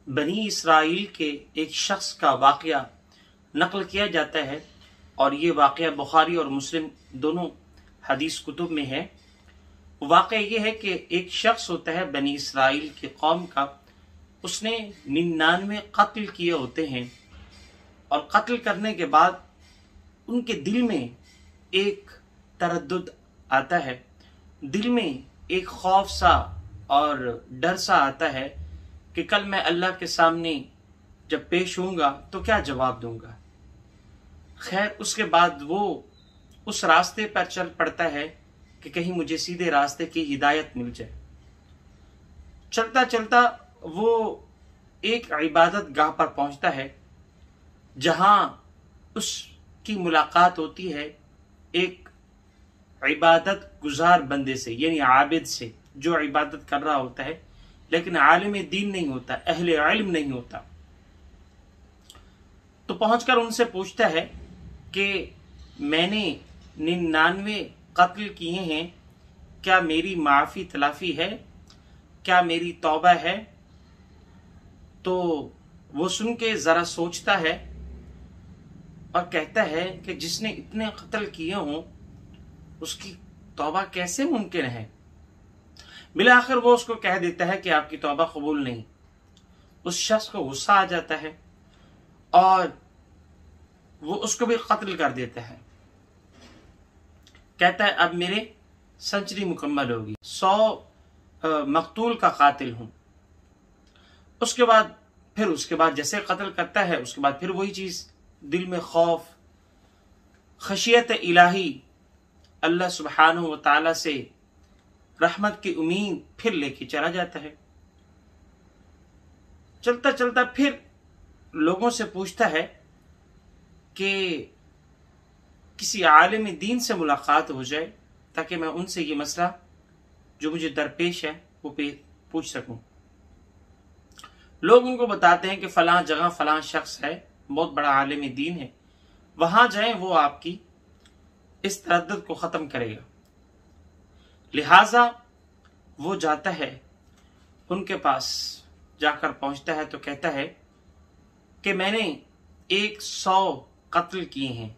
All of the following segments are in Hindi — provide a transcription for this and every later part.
बनी इसराइल के एक शख्स का वाक़या नकल किया जाता है और ये वाक़या बुखारी और मुस्लिम दोनों हदीस कुतुब में है। वाक़या ये है कि एक शख्स होता है बनी इसराइल की कौम का, उसने 99 कत्ल किए होते हैं और कत्ल करने के बाद उनके दिल में एक तरद्दुद आता है, दिल में एक खौफ सा और डर सा आता है कि कल मैं अल्लाह के सामने जब पेश होऊंगा तो क्या जवाब दूंगा। खैर, उसके बाद वो उस रास्ते पर चल पड़ता है कि कहीं मुझे सीधे रास्ते की हिदायत मिल जाए। चलता चलता वो एक इबादत गाह पर पहुंचता है जहां उसकी मुलाकात होती है एक इबादत गुजार बंदे से, यानी आबिद से, जो इबादत कर रहा होता है लेकिन आलिम दीन नहीं होता, अहले इल्म नहीं होता। तो पहुंचकर उनसे पूछता है कि मैंने 99 कत्ल किए हैं, क्या मेरी माफी तलाफी है, क्या मेरी तौबा है। तो वो सुन के जरा सोचता है और कहता है कि जिसने इतने कत्ल किए हों उसकी तौबा कैसे मुमकिन है। बिला आखिर वो उसको कह देता है कि आपकी तौबा कबूल नहीं। उस शख्स को गुस्सा आ जाता है और वो उसको भी कत्ल कर देता है। कहता है अब मेरे सेंचुरी मुकम्मल होगी, 100 मकतूल का कातिल हूं। उसके बाद जैसे कत्ल करता है उसके बाद फिर वही चीज, दिल में खौफ, खशियत इलाही, अल्लाह सुब्हानहू व तआला से रहमत की उम्मीद फिर लेके चला जाता है। चलता चलता फिर लोगों से पूछता है कि किसी आलिम दीन से मुलाकात हो जाए ताकि मैं उनसे ये मसला जो मुझे दरपेश है वो पूछ सकूं। लोग उनको बताते हैं कि फलां जगह फलां शख्स है, बहुत बड़ा आलिम दीन है, वहां जाएं, वो आपकी इस तरद्दुद को खत्म करेगा। लिहाजा वो जाता है, उनके पास जाकर पहुंचता है तो कहता है कि मैंने 100 कत्ल किए हैं,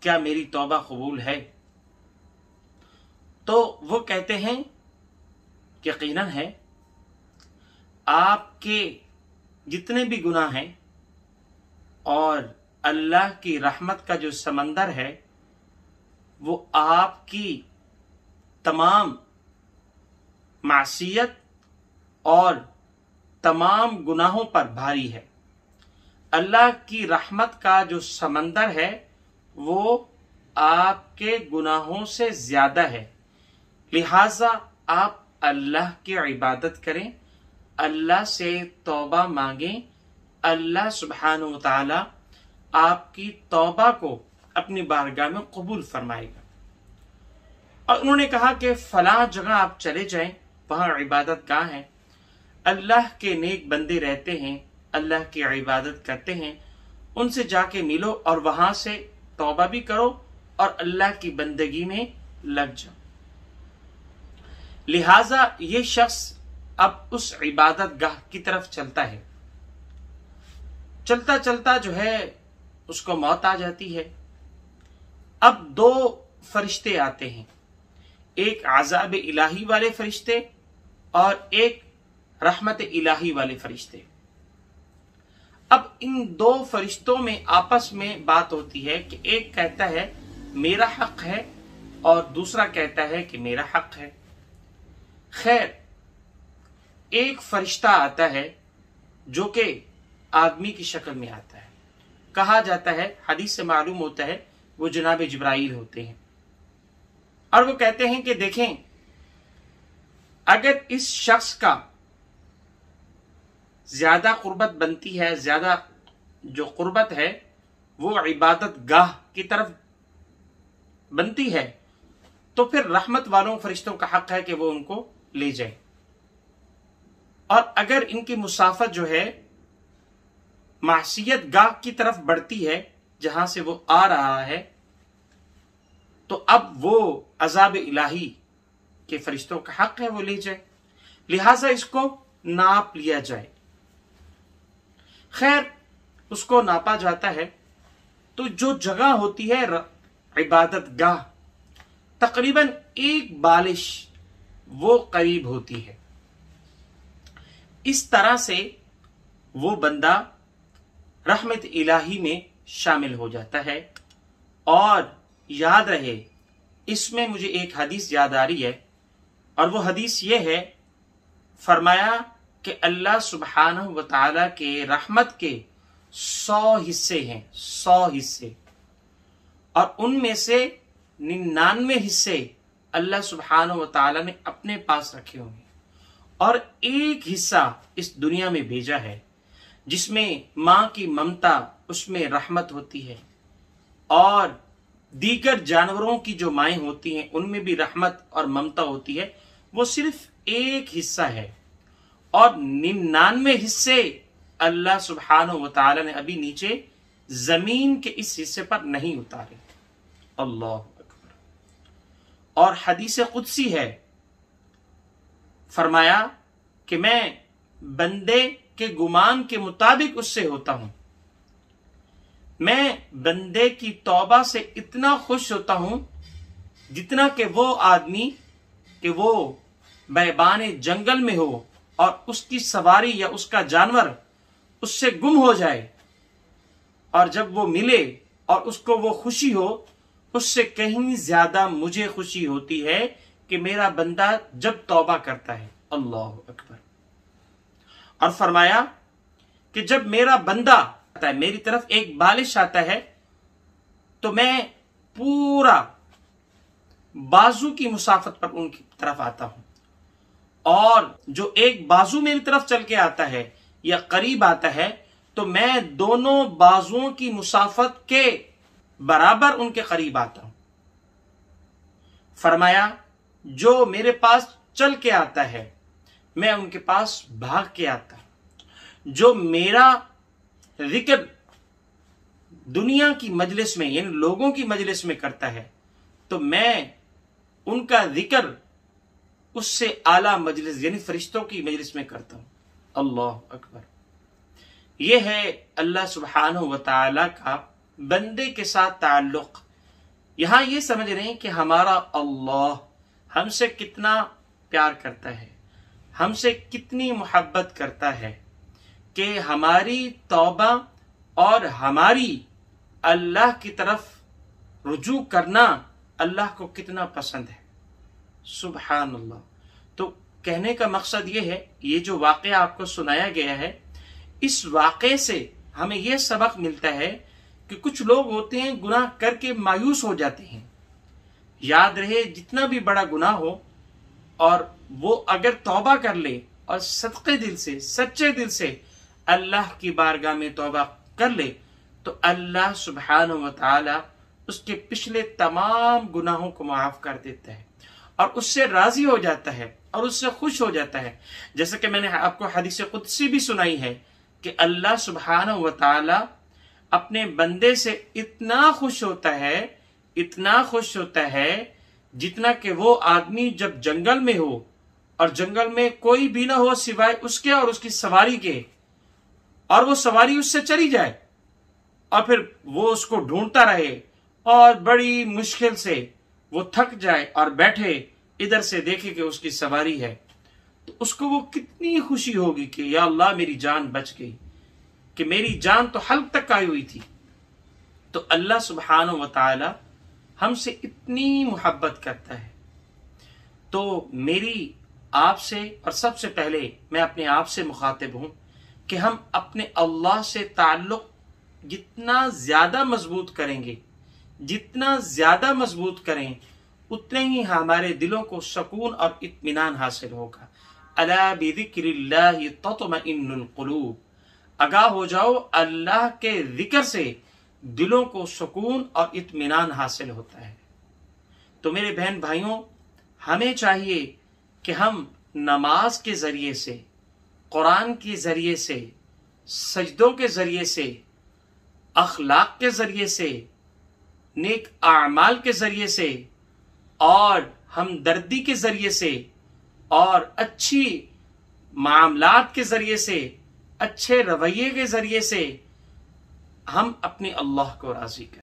क्या मेरी तौबा कबूल है। तो वो कहते हैं यकीनन है, आपके जितने भी गुनाह हैं और अल्लाह की रहमत का जो समंदर है वो आपकी तमाम मासियत और तमाम गुनाहों पर भारी है। अल्लाह की रहमत का जो समंदर है वो आपके गुनाहों से ज्यादा है। लिहाजा आप अल्लाह की इबादत करें, अल्लाह से तौबा मांगें, अल्लाह सुब्हानहू व तआला आपकी तौबा को अपनी बारगाह में कबूल फरमाएगा। और उन्होंने कहा कि फलां जगह आप चले जाएं, वहां इबादत गाह है, अल्लाह के नेक बंदे रहते हैं, अल्लाह की इबादत करते हैं, उनसे जाके मिलो और वहां से तौबा भी करो और अल्लाह की बंदगी में लग जाओ। लिहाजा ये शख्स अब उस इबादत गाह की तरफ चलता है। चलता चलता जो है उसको मौत आ जाती है। अब 2 फरिश्ते आते हैं, एक आज़ाब इलाही वाले फरिश्ते और एक रहमत इलाही वाले फरिश्ते। अब इन 2 फरिश्तों में आपस में बात होती है कि एक कहता है मेरा हक है और दूसरा कहता है कि मेरा हक है। खैर, एक फरिश्ता आता है जो कि आदमी की शक्ल में आता है। कहा जाता है, हदीस से मालूम होता है, वो जनाब जिब्राइल होते हैं और वो कहते हैं कि देखें, अगर इस शख्स का ज्यादा कुर्बत बनती है, ज्यादा जो कुर्बत है वो इबादत गाह की तरफ बनती है, तो फिर रहमत वालों फरिश्तों का हक है कि वो उनको ले जाए। और अगर इनकी मुसाफत जो है मासियत गाह की तरफ बढ़ती है जहां से वो आ रहा है, तो अब वो अजाब इलाही के फरिश्तों का हक है वो ले जाए। लिहाजा इसको नाप लिया जाए। खैर, उसको नापा जाता है तो जो जगह होती है इबादत गाह, तकरीबन 1 बालिश वो करीब होती है। इस तरह से वो बंदा रहमत इलाही में शामिल हो जाता है। और याद रहे, इसमें मुझे एक हदीस याद आ रही है, और वो हदीस ये है, फरमाया कि अल्लाह सुब्हानहु व तआला के रहमत के 100 हिस्से हैं, 100 हिस्से, और उनमें से 99 हिस्से अल्लाह सुब्हानहु व तआला ने अपने पास रखे होंगे, और एक हिस्सा इस दुनिया में भेजा है जिसमें मां की ममता, उसमें रहमत होती है, और दीगर जानवरों की जो माएँ होती हैं उनमें भी रहमत और ममता होती है। वो सिर्फ एक हिस्सा है, और 99 हिस्से अल्लाह सुब्हानहु व तआला ने अभी नीचे जमीन के इस हिस्से पर नहीं उतारे। अल्लाह अकबर। और हदीस कुदसी है, फरमाया कि मैं बंदे के गुमान के मुताबिक उससे होता हूं। मैं बंदे की तौबा से इतना खुश होता हूं जितना कि वो आदमी कि वो बैबान जंगल में हो और उसकी सवारी या उसका जानवर उससे गुम हो जाए, और जब वो मिले और उसको वो खुशी हो, उससे कहीं ज्यादा मुझे खुशी होती है कि मेरा बंदा जब तौबा करता है। अल्लाह अकबर। और फरमाया कि जब मेरा बंदा आता है, मेरी तरफ एक बालिश आता है, तो मैं पूरा बाजू की मुसाफत पर उनकी तरफ आता हूं, और जो एक बाजू मेरी तरफ चल के आता है या करीब आता है, तो मैं दोनों बाजुओं की मुसाफत के बराबर उनके करीब आता हूं। फरमाया जो मेरे पास चल के आता है, मैं उनके पास भाग के आता हूं। जो मेरा जिक्र दुनिया की मजलिस में, यानी लोगों की मजलिस में करता है, तो मैं उनका जिक्र उससे आला मजलिस यानी फरिश्तों की मजलिस में करता हूं। अल्लाह अकबर। यह है अल्लाह सुब्हानहु व तआला का बंदे के साथ ताल्लुक। यहां यह समझ रहे हैं कि हमारा अल्लाह हमसे कितना प्यार करता है, हमसे कितनी मोहब्बत करता है, कि हमारी तौबा और हमारी अल्लाह की तरफ रुजू करना अल्लाह को कितना पसंद है। सुभान अल्लाह। तो कहने का मकसद ये है, ये जो वाक़या आपको सुनाया गया है, इस वाक़े से हमें यह सबक मिलता है कि कुछ लोग होते हैं गुनाह करके मायूस हो जाते हैं। याद रहे, जितना भी बड़ा गुनाह हो और वो अगर तौबा कर ले और सच्चे दिल से, सच्चे दिल से अल्लाह की बारगाह में तौबा कर ले, तो अल्लाह सुब्हानहु व तआला उसके पिछले तमाम गुनाहों को माफ कर देता है और उससे राजी हो जाता है और उससे खुश हो जाता है। जैसे कि मैंने आपको हदीस कुदसी भी सुनाई है कि अल्लाह सुब्हानहु व तआला अपने बंदे से इतना खुश होता है, इतना खुश होता है, जितना कि वो आदमी जब जंगल में हो और जंगल में कोई भी ना हो सिवाय उसके और उसकी सवारी के, और वो सवारी उससे चली जाए और फिर वो उसको ढूंढता रहे और बड़ी मुश्किल से वो थक जाए और बैठे इधर से देखे कि उसकी सवारी है, तो उसको वो कितनी खुशी होगी कि या अल्लाह मेरी जान बच गई, कि मेरी जान तो हल्क तक आई हुई थी। तो अल्लाह सुब्हानहु व तआला हमसे इतनी मोहब्बत करता है। तो मेरी आपसे, और सबसे पहले मैं अपने आप से मुखातिब हूं कि हम अपने अल्लाह से ताल्लुक जितना ज्यादा मजबूत करेंगे, जितना ज्यादा मजबूत करें, उतने ही हमारे दिलों को सुकून और इत्मीनान हासिल होगा। अला बिज़िक्रिल्लाहि तत्मइन्नुल क़ुलूब। आगाह हो जाओ, अल्लाह के जिक्र से दिलों को सुकून और इत्मीनान हासिल होता है। तो मेरे बहन भाइयों, हमें चाहिए कि हम नमाज के जरिए से, कुरान के जरिए से, सजदों के जरिए से, अखलाक के जरिए से, नेक आमाल के जरिए से, और हमदर्दी के जरिए से, और अच्छी मामलात के जरिए से अच्छे रवैये के जरिए से हम अपने अल्लाह को राजी करें।